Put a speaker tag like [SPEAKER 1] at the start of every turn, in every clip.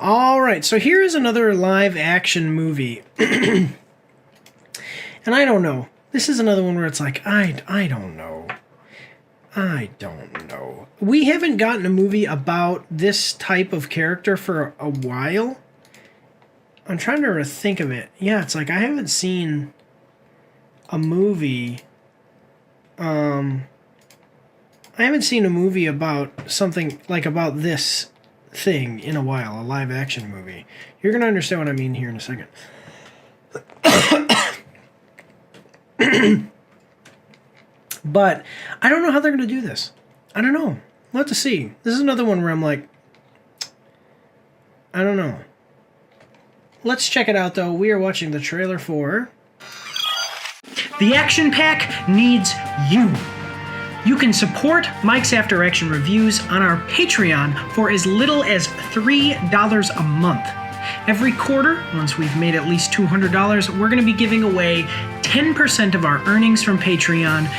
[SPEAKER 1] All right, so here is another live action movie. And I don't know. This is another one where it's like, I don't know. I don't know. We haven't gotten a movie about this type of character for a while. I'm trying to think of it. Yeah, it's like I haven't seen a movie. I haven't seen a movie about something like about this thing in a while, a live action movie. You're going to understand what I mean here in a second. But I don't know how they're going to do this. I don't know. We'll have to see. This is another one where I'm like, I don't know. Let's check it out, though. We are watching the trailer for... The Action Pack needs you. You can support Mike's After Action Reviews on our Patreon for as little as $3 a month. Every quarter, once we've made at least $200, we're going to be giving away 10% of our earnings from Patreon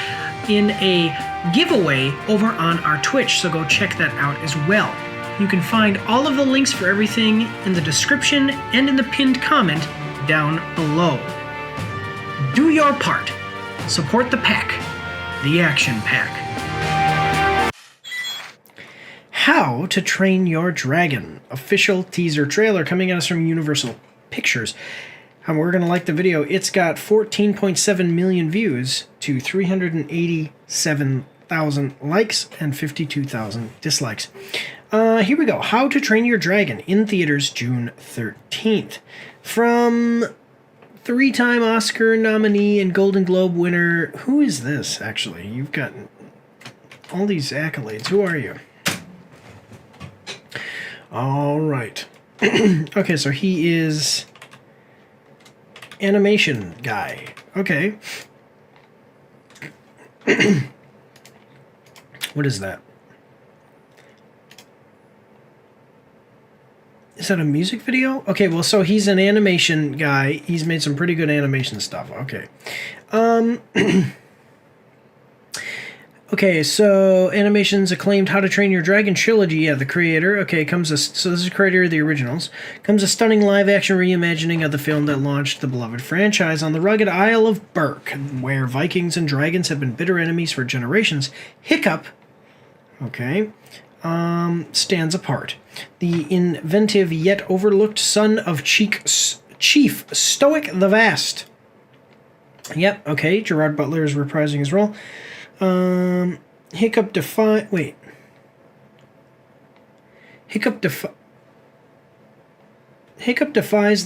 [SPEAKER 1] in a giveaway over on our Twitch, so go check that out as well. You can find all of the links for everything in the description and in the pinned comment down below. Do your part. Support the pack. The Action Pack. How to Train Your Dragon. Official teaser trailer coming at us from Universal Pictures. And we're going to like the video. It's got 14.7 million views to 387,000 likes and 52,000 dislikes. Here we go. How to Train Your Dragon in theaters June 13th. From 3-time Oscar nominee and Golden Globe winner. Who is this, actually? You've got all these accolades. Who are you? All right. Okay, so he is animation guy. Okay. What is that? Is that a music video? Okay, well, so he's an animation guy. He's made some pretty good animation stuff. Okay. Okay, so animation's acclaimed How to Train Your Dragon trilogy. Yeah, the creator. Okay, so this is the creator of the originals. Comes a stunning live-action reimagining of the film that launched the beloved franchise on the rugged Isle of Berk, where Vikings and dragons have been bitter enemies for generations. Hiccup, okay, stands apart. The inventive yet overlooked son of Chief Stoic the Vast. Yep, okay, Gerard Butler is reprising his role. Hiccup defies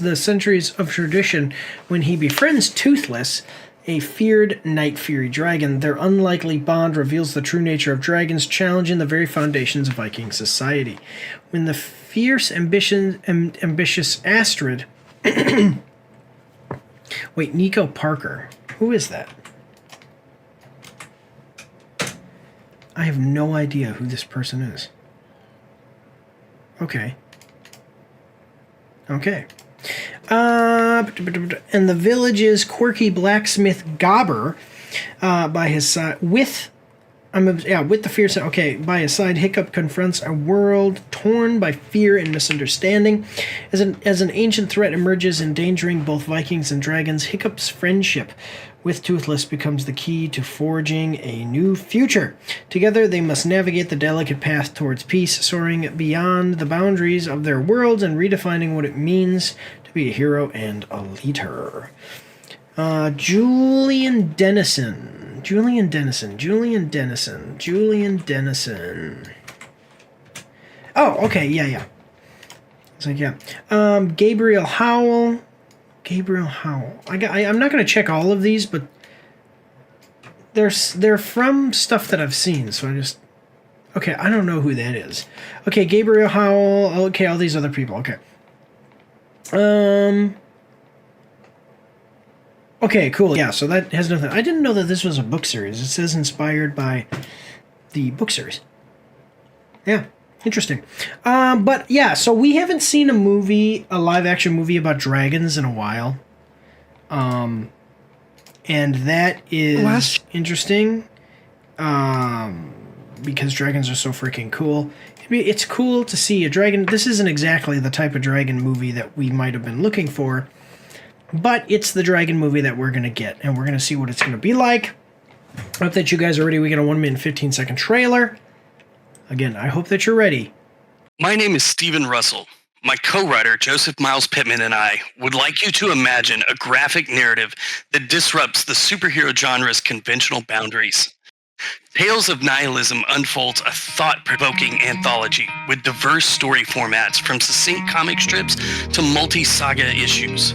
[SPEAKER 1] the centuries of tradition when he befriends Toothless, a feared night fury dragon. Their unlikely bond reveals the true nature of dragons, challenging the very foundations of Viking society. When the fierce, ambitious Astrid... Wait, Nico Parker. Who is that? I have no idea who this person is. Okay. Okay. And the village's quirky blacksmith Gobber, by his side, with the fierce. Okay, by his side, Hiccup confronts a world torn by fear and misunderstanding. As an ancient threat emerges, endangering both Vikings and dragons, Hiccup's friendship with Toothless becomes the key to forging a new future. Together, they must navigate the delicate path towards peace, soaring beyond the boundaries of their worlds and redefining what it means to be a hero and a leader. Julian Dennison. Oh, okay, yeah. It's like, yeah. Gabriel Howell. I'm not going to check all of these, but they're from stuff that I've seen, so I just... Okay, I don't know who that is. Okay, Gabriel Howell. Okay, all these other people. Okay. Okay, cool. Yeah, so that has nothing... I didn't know that this was a book series. It says inspired by the book series. Yeah. Interesting. But yeah, so we haven't seen a live action movie about dragons in a while. And that is interesting. Because dragons are so freaking cool. It's cool to see a dragon. This isn't exactly the type of dragon movie that we might have been looking for, but it's the dragon movie that we're going to get, and we're going to see what it's going to be like. I hope that you guys are ready. We get a 1 minute 15-second trailer. Again, I hope that you're ready.
[SPEAKER 2] My name is Stephen Russell. My co-writer, Joseph Miles Pittman, and I would like you to imagine a graphic narrative that disrupts the superhero genre's conventional boundaries. Tales of Nihilism unfolds a thought-provoking anthology with diverse story formats from succinct comic strips to multi-saga issues.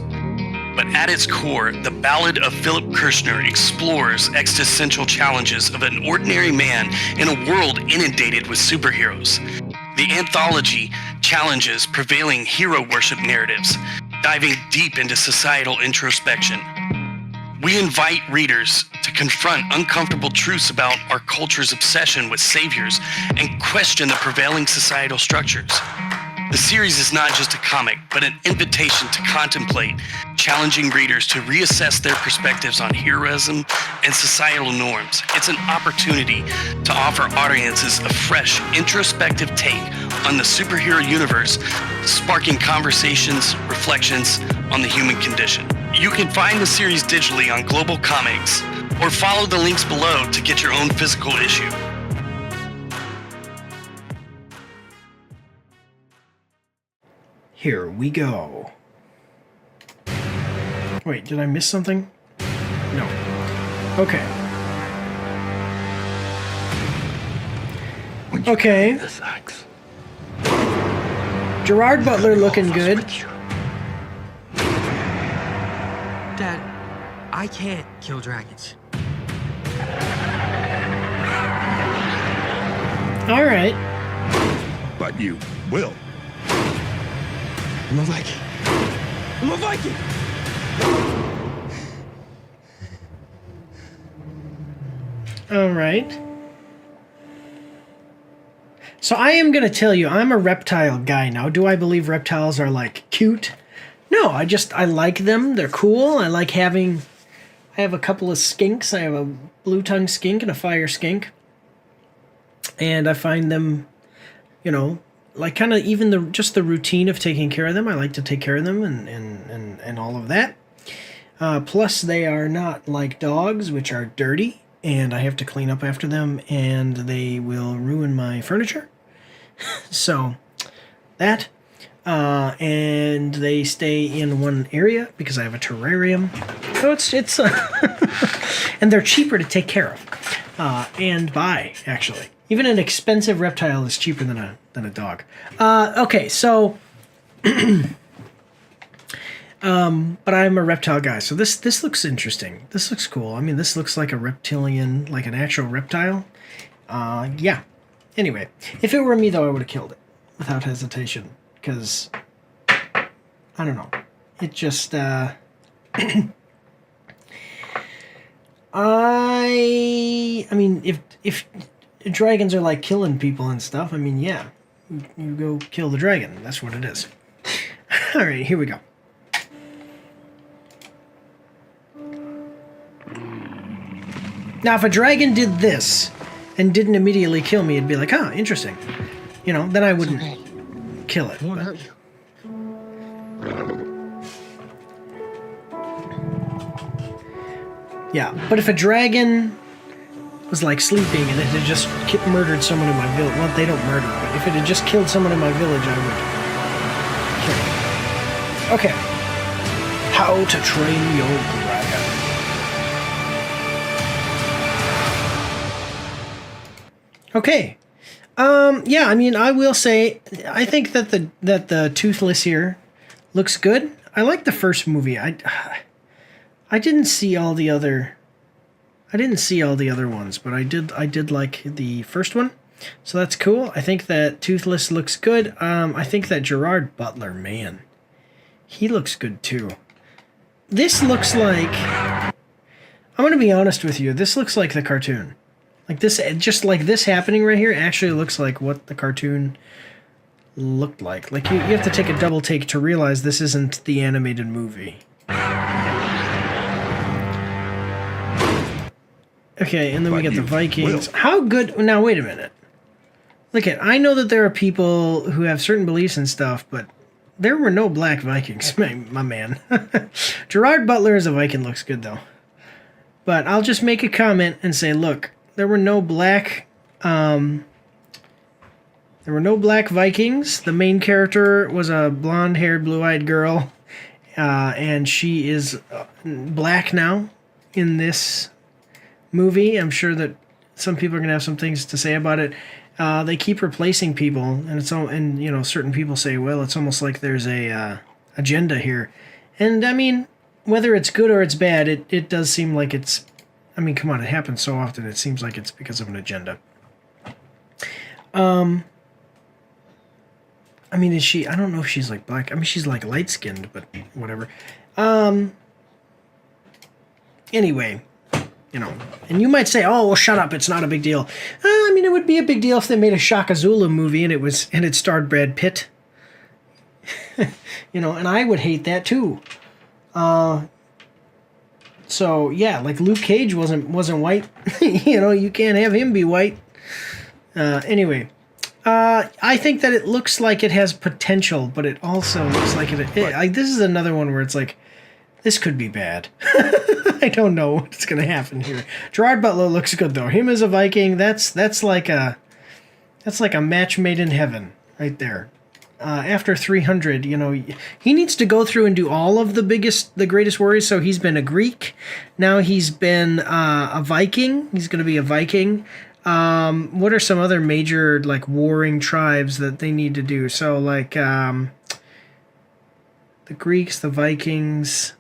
[SPEAKER 2] But at its core, the Ballad of Philip Kirshner explores existential challenges of an ordinary man in a world inundated with superheroes. The anthology challenges prevailing hero worship narratives, diving deep into societal introspection. We invite readers to confront uncomfortable truths about our culture's obsession with saviors and question the prevailing societal structures. The series is not just a comic, but an invitation to contemplate, challenging readers to reassess their perspectives on heroism and societal norms. It's an opportunity to offer audiences a fresh, introspective take on the superhero universe, sparking conversations, reflections on the human condition. You can find the series digitally on Global Comics, or follow the links below to get your own physical issue.
[SPEAKER 1] Here we go. Wait, did I miss something? No. Okay. Okay. Gerard Butler looking good.
[SPEAKER 3] Dad, I can't kill dragons.
[SPEAKER 1] All right.
[SPEAKER 4] But you will.
[SPEAKER 3] I'm a Viking. I'm a Viking!
[SPEAKER 1] All right. So I am going to tell you, I'm a reptile guy now. Do I believe reptiles are, like, cute? No, I like them. They're cool. I have a couple of skinks. I have a blue-tongue skink and a fire skink. And I find them, you know, like kind of even the routine of taking care of them. I like to take care of them and all of that. Plus, they are not like dogs, which are dirty, and I have to clean up after them, and they will ruin my furniture. So, that. And they stay in one area because I have a terrarium. So it's and they're cheaper to take care of and buy, actually. Even an expensive reptile is cheaper than a dog. Okay, so but I'm a reptile guy, so this looks interesting. This looks cool. I mean, this looks like a reptilian, like an actual reptile. Yeah. Anyway, if it were me, though, I would have killed it without hesitation, because I don't know. It just I mean, if dragons are like killing people and stuff, I mean, yeah, you go kill the dragon. That's what it is. All right, here we go. Now, if a dragon did this and didn't immediately kill me, it'd be like, huh, interesting. You know, then I wouldn't kill it.
[SPEAKER 3] It won't hurt you.
[SPEAKER 1] Yeah, but if a dragon was like sleeping and it had just murdered someone in my village, well, they don't murder, but if it had just killed someone in my village, I would kill it. Okay. How to Train Your Dragon. Okay. Yeah, I mean, I will say, I think that the Toothless here looks good. I like the first movie. I didn't see all the other ones, but I did like the first one. So that's cool. I think that Toothless looks good. I think that Gerard Butler, man, he looks good too. This looks like, I'm going to be honest with you, this looks like the cartoon. Like this, just like this happening right here actually looks like what the cartoon looked like. Like you have to take a double take to realize this isn't the animated movie. Okay, and then we get the Vikings. How good... Now, wait a minute. Look at, I know that there are people who have certain beliefs and stuff, but there were no black Vikings, my man. Gerard Butler as a Viking looks good, though. But I'll just make a comment and say, look, there were no black Vikings. The main character was a blonde-haired, blue-eyed girl, and she is black now in this movie. I'm sure that some people are going to have some things to say about it. They keep replacing people, and certain people say, well, it's almost like there's a agenda here. And I mean, whether it's good or it's bad, it does seem like it's, I mean, come on, it happens so often, it seems like it's because of an agenda. I mean, is she, I don't know if she's like black. I mean, she's like light-skinned, but whatever. Anyway, and you might say, oh, well, shut up, it's not a big deal. I mean, it would be a big deal if they made a Shaka Zulu movie and it starred Brad Pitt. And I would hate that too. So yeah, like Luke Cage wasn't white. You can't have him be white. Anyway, I think that it looks like it has potential, but it also looks like this is another one where it's like, this could be bad. I don't know what's going to happen here. Gerard Butler looks good though. Him as a Viking, that's like a match made in heaven right there. After 300, he needs to go through and do all of the greatest warriors. So he's been a Greek. Now he's been a Viking. He's going to be a Viking. What are some other major like warring tribes that they need to do? So like the Greeks, the Vikings,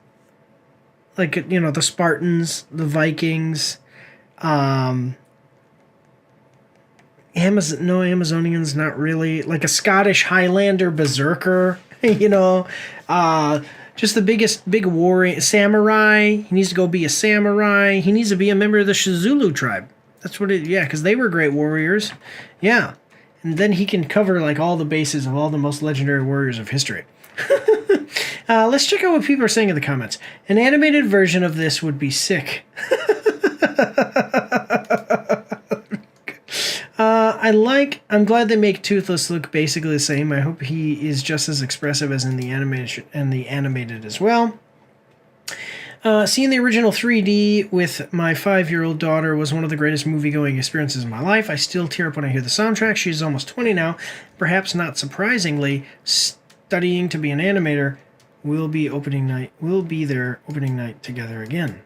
[SPEAKER 1] like the Spartans, the Vikings, Amazonians, not really. Like a Scottish Highlander berserker, just the big warring samurai. He needs to go be a samurai. He needs to be a member of the Shizulu tribe. That's what because they were great warriors. Yeah. And then he can cover like all the bases of all the most legendary warriors of history. Let's check out what people are saying in the comments. An animated version of this would be sick. I'm glad they make Toothless look basically the same. I hope he is just as expressive as in the animation and the animated as well. Seeing the original 3D with my 5-year-old daughter was one of the greatest movie-going experiences of my life. I still tear up when I hear the soundtrack. She's almost 20 now. Perhaps not surprisingly, studying to be an animator. We'll be there opening night together again.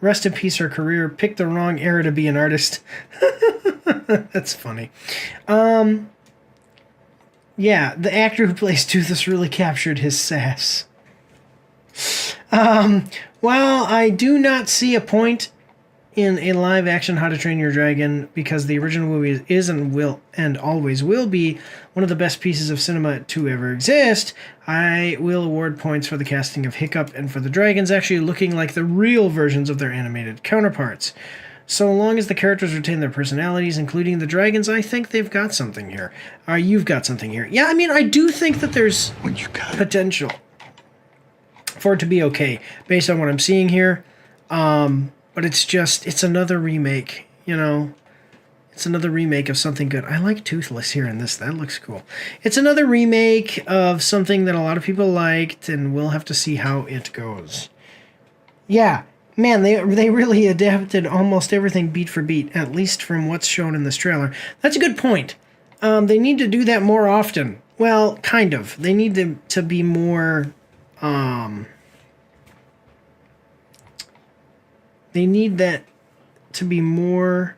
[SPEAKER 1] Rest in peace, her career. Picked the wrong era to be an artist. That's funny. Yeah, the actor who plays Toothless really captured his sass. Well, I do not see a point in a live-action How to Train Your Dragon because the original movie is and always will be one of the best pieces of cinema to ever exist. I will award points for the casting of Hiccup and for the dragons actually looking like the real versions of their animated counterparts. So long as the characters retain their personalities, including the dragons, I think they've got something here. You've got something here. Yeah, I mean, I do think that there's potential for it to be okay based on what I'm seeing here. But it's another remake, It's another remake of something good. I like Toothless here in this. That looks cool. It's another remake of something that a lot of people liked, and we'll have to see how it goes. Yeah, man, they really adapted almost everything beat for beat, at least from what's shown in this trailer. That's a good point. They need to do that more often. Well, kind of. They need to be more... They need that to be more...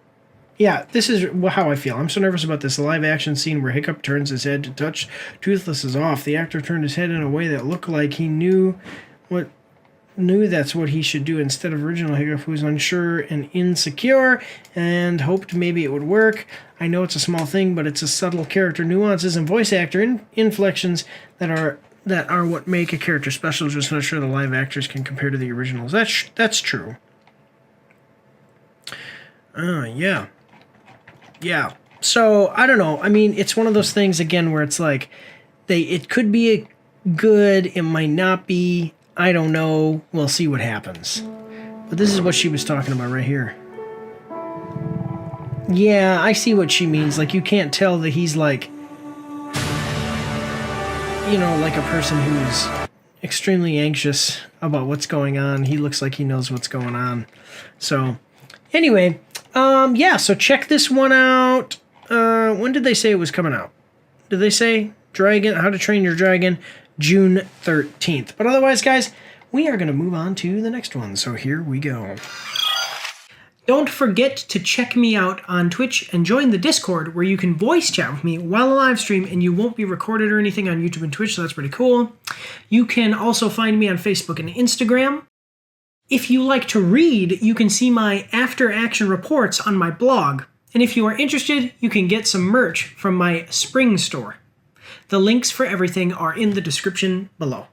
[SPEAKER 1] Yeah, this is how I feel. I'm so nervous about this live-action scene where Hiccup turns his head to touch Toothless is off. The actor turned his head in a way that looked like he knew that's what he should do instead of original Hiccup, who was unsure and insecure and hoped maybe it would work. I know it's a small thing, but it's a subtle character nuances and voice actor inflections that are what make a character special. Just not sure the live actors can compare to the originals. That's true. Yeah. Yeah. So, I don't know. I mean, it's one of those things, again, where it's like, it could be good, it might not be, I don't know, we'll see what happens. But this is what she was talking about right here. Yeah, I see what she means. Like, you can't tell that he's like, you know, like a person who's extremely anxious about what's going on. He looks like he knows what's going on. So, anyway, yeah, so check this one out. When did they say it was coming out? Did they say Dragon, How to Train Your Dragon? June 13th. But otherwise, guys, we are going to move on to the next one. So here we go. Don't forget to check me out on Twitch and join the Discord where you can voice chat with me while I live stream and you won't be recorded or anything on YouTube and Twitch, so that's pretty cool. You can also find me on Facebook and Instagram. If you like to read, you can see my after action reports on my blog. And if you are interested, you can get some merch from my spring store. The links for everything are in the description below.